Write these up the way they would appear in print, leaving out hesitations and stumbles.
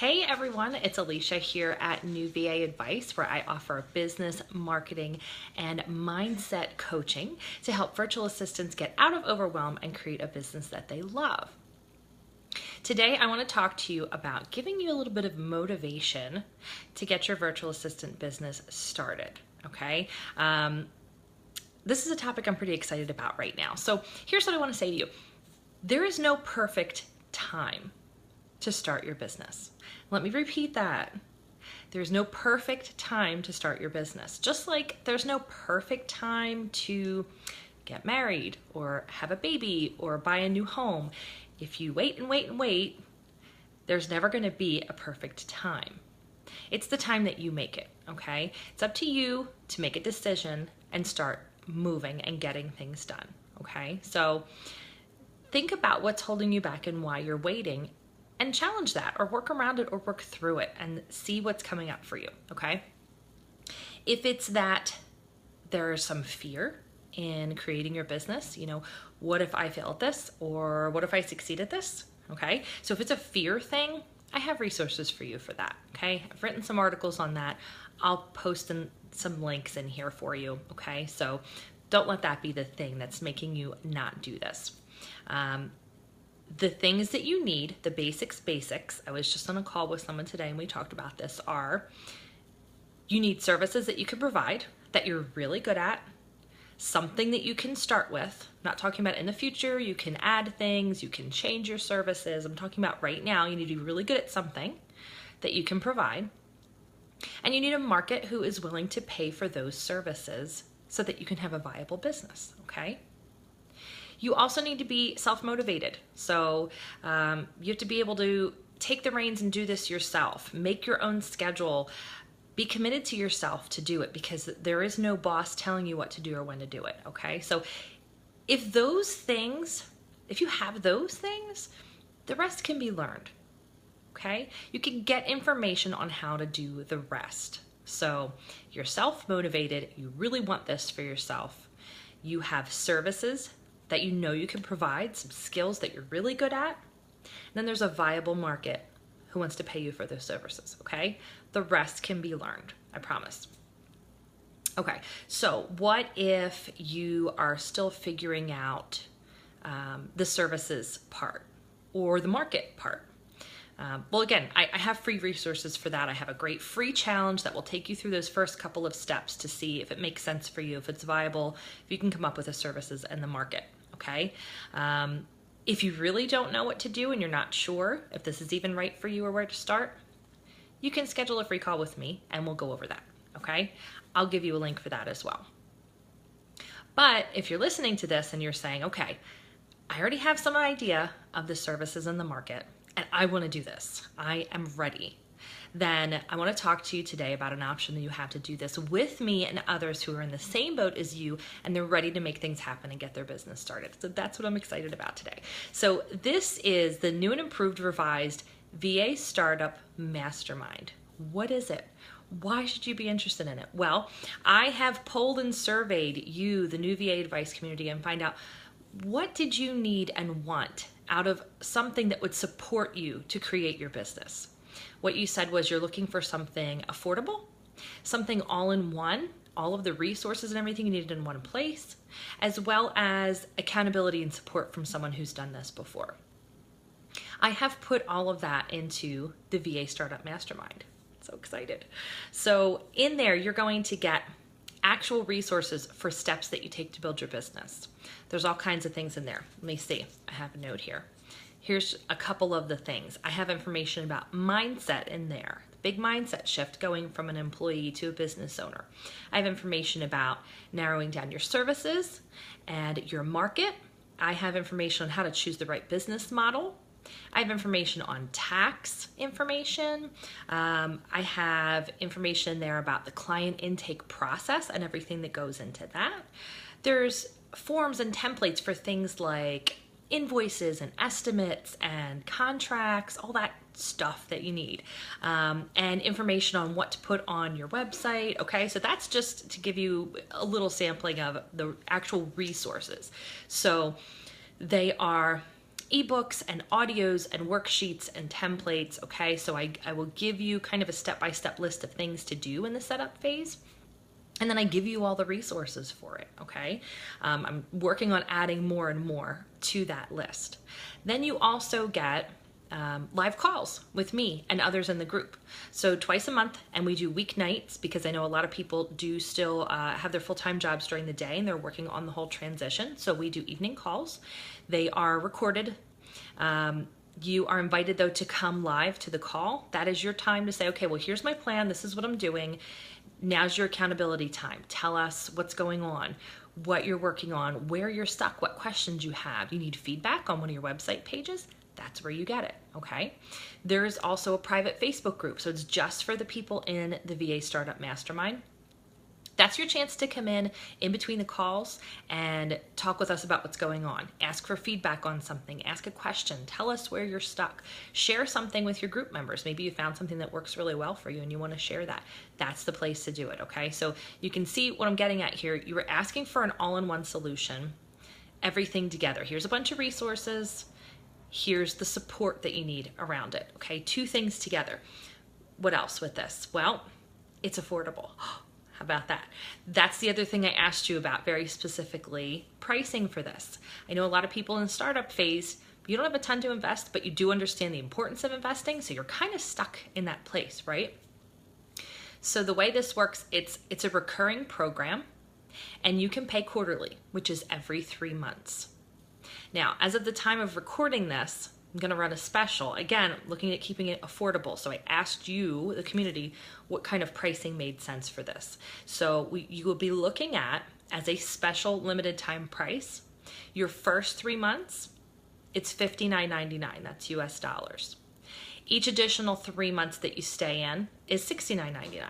Hey everyone, it's Alicia here at New VA Advice, where I offer business, marketing, and mindset coaching to help virtual assistants get out of overwhelm and create a business that they love. Today, I want to talk to you about giving you a little bit of motivation to get your virtual assistant business started, okay? This is a topic I'm pretty excited about right now. So here's what I want to say to you. There is no perfect time to start your business. Let me repeat that. There's no perfect time to start your business. Just like there's no perfect time to get married or have a baby or buy a new home. If you wait and wait and wait, there's never going to be a perfect time. It's the time that you make it, okay? It's up to you to make a decision and start moving and getting things done, okay? So think about what's holding you back and why you're waiting, and challenge that or work around it or work through it and see what's coming up for you, okay? If it's that there's some fear in creating your business, what if I fail at this, or what if I succeed at this, okay? So if it's a fear thing, I have resources for you for that, okay? I've written some articles on that. I'll post some links in here for you, okay? So don't let that be the thing that's making you not do this. The things that you need, the basics, I was just on a call with someone today and we talked about this, are you need services that you can provide, that you're really good at, something that you can start with. I'm not talking about in the future, you can add things, you can change your services. I'm talking about right now, you need to be really good at something that you can provide. And you need a market who is willing to pay for those services so that you can have a viable business, okay? You also need to be self-motivated. So you have to be able to take the reins and do this yourself. Make your own schedule. Be committed to yourself to do it, because there is no boss telling you what to do or when to do it, okay? So if you have those things, the rest can be learned, okay? You can get information on how to do the rest. So you're self-motivated. You really want this for yourself. You have services that you know you can provide, some skills that you're really good at. And then there's a viable market who wants to pay you for those services, okay? The rest can be learned, I promise. Okay, so what if you are still figuring out the services part or the market part? Well, again, I have free resources for that. I have a great free challenge that will take you through those first couple of steps to see if it makes sense for you, if it's viable, if you can come up with the services and the market, okay? If you really don't know what to do and you're not sure if this is even right for you or where to start, you can schedule a free call with me and we'll go over that, okay? I'll give you a link for that as well. But if you're listening to this and you're saying, okay, I already have some idea of the services in the market, and I want to do this, I am ready, then I want to talk to you today about an option that you have to do this with me and others who are in the same boat as you, and they're ready to make things happen and get their business started. So that's what I'm excited about today. So this is the new and improved, revised VA Startup Mastermind. What is it? Why should you be interested in it? Well, I have polled and surveyed you, the new VA advice community, and find out what did you need and want out of something that would support you to create your business. What you said was you're looking for something affordable, something all-in-one, all of the resources and everything you needed in one place, as well as accountability and support from someone who's done this before. I have put all of that into the VA Startup Mastermind. So excited. So in there, you're going to get actual resources for steps that you take to build your business. There's all kinds of things in there. Let me see. I have a note here. Here's a couple of the things. I have information about mindset in there. Big mindset shift going from an employee to a business owner. I have information about narrowing down your services and your market. I have information on how to choose the right business model. I have information on tax information. I have information there about the client intake process and everything that goes into that. There's forms and templates for things like invoices and estimates and contracts, all that stuff that you need, and information on what to put on your website, okay? So that's just to give you a little sampling of the actual resources. So they are ebooks and audios and worksheets and templates, okay? So I will give you kind of a step-by-step list of things to do in the setup phase. And then I give you all the resources for it, okay? I'm working on adding more and more to that list. Then you also get live calls with me and others in the group. So twice a month, and we do weeknights because I know a lot of people do still have their full-time jobs during the day and they're working on the whole transition. So we do evening calls. They are recorded. You are invited though to come live to the call. That is your time to say, okay, well, here's my plan. This is what I'm doing. Now's your accountability time. Tell us what's going on, what you're working on, where you're stuck, what questions you have. You need feedback on one of your website pages. That's where you get it, okay? There is also a private Facebook group, so it's just for the people in the VA Startup Mastermind. That's your chance to come in between the calls and talk with us about what's going on. Ask for feedback on something, ask a question, tell us where you're stuck. Share something with your group members. Maybe you found something that works really well for you and you want to share that. That's the place to do it, okay? So you can see what I'm getting at here. You were asking for an all-in-one solution, everything together. Here's a bunch of resources. Here's the support that you need around it, okay? Two things together. What else with this? Well, it's affordable. How about that? That's the other thing I asked you about very specifically, pricing for this. I know a lot of people in the startup phase, you don't have a ton to invest, but you do understand the importance of investing, so you're kind of stuck in that place, right? So the way this works, it's a recurring program, and you can pay quarterly, which is every 3 months. Now, as of the time of recording this, I'm going to run a special, again, looking at keeping it affordable. So I asked you, the community, what kind of pricing made sense for this. So you will be looking at, as a special limited time price, your first 3 months, it's $59.99, that's US dollars. Each additional 3 months that you stay in is $69.99,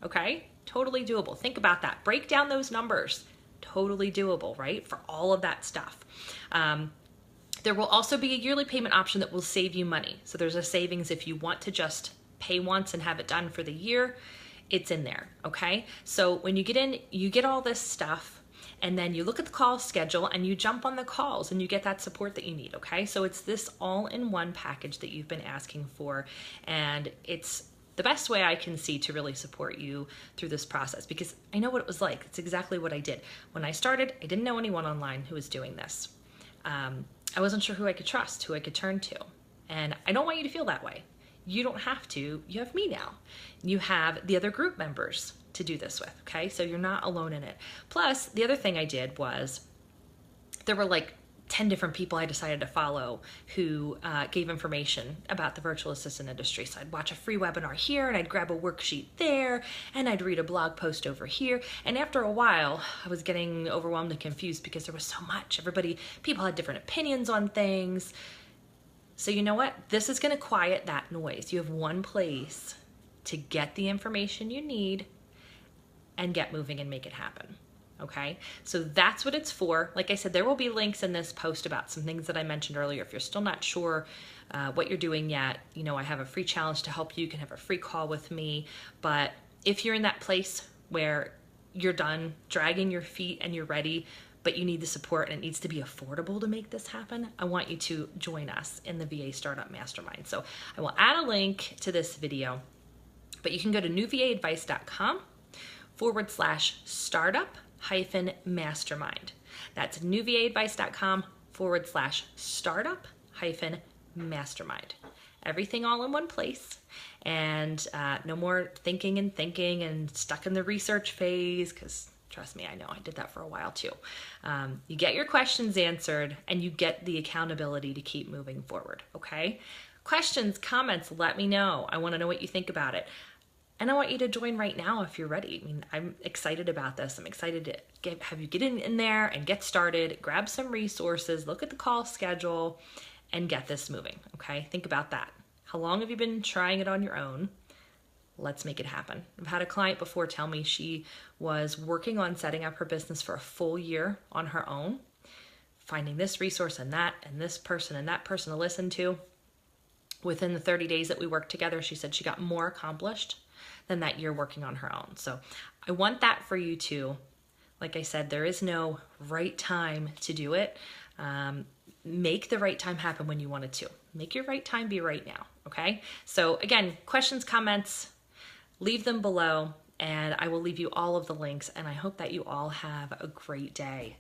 okay? Totally doable. Think about that. Break down those numbers. Totally doable, right? For all of that stuff. There will also be a yearly payment option that will save you money. So there's a savings if you want to just pay once and have it done for the year, it's in there, okay? So when you get in, you get all this stuff, and then you look at the call schedule and you jump on the calls and you get that support that you need, okay? So it's this all-in-one package that you've been asking for, and it's the best way I can see to really support you through this process, because I know what it was like. It's exactly what I did. When I started, I didn't know anyone online who was doing this. I wasn't sure who I could trust, who I could turn to. And I don't want you to feel that way. You don't have to. You have me now. You have the other group members to do this with, okay? So you're not alone in it. Plus, the other thing I did was there were like 10 different people I decided to follow who gave information about the virtual assistant industry. So I'd watch a free webinar here, and I'd grab a worksheet there, and I'd read a blog post over here. And after a while, I was getting overwhelmed and confused because there was so much. People had different opinions on things. So you know what? This is going to quiet that noise. You have one place to get the information you need and get moving and make it happen. Okay, so that's what it's for. Like I said, there will be links in this post about some things that I mentioned earlier. If you're still not sure what you're doing yet, you know, I have a free challenge to help you. You can have a free call with me. But if you're in that place where you're done dragging your feet and you're ready, but you need the support and it needs to be affordable to make this happen, I want you to join us in the VA Startup Mastermind. So I will add a link to this video, but you can go to newvaadvice.com/startup-mastermind. That's newvaadvice.com/startup-mastermind. Everything all in one place, and no more thinking and stuck in the research phase, because trust me, I know I did that for a while too. You get your questions answered and you get the accountability to keep moving forward, okay? Questions, comments, let me know. I want to know what you think about it. And I want you to join right now if you're ready. I mean, I'm excited about this. I'm excited to have you get in there and get started, grab some resources, look at the call schedule, and get this moving, okay? Think about that. How long have you been trying it on your own? Let's make it happen. I've had a client before tell me she was working on setting up her business for a full year on her own, finding this resource and that person to listen to. Within the 30 days that we worked together, she said she got more accomplished than that year working on her own. So I want that for you too. Like I said, there is no right time to do it. make the right time happen when you want it to. Make your right time be right now, okay? So again, questions, comments, leave them below, and I will leave you all of the links, and I hope that you all have a great day.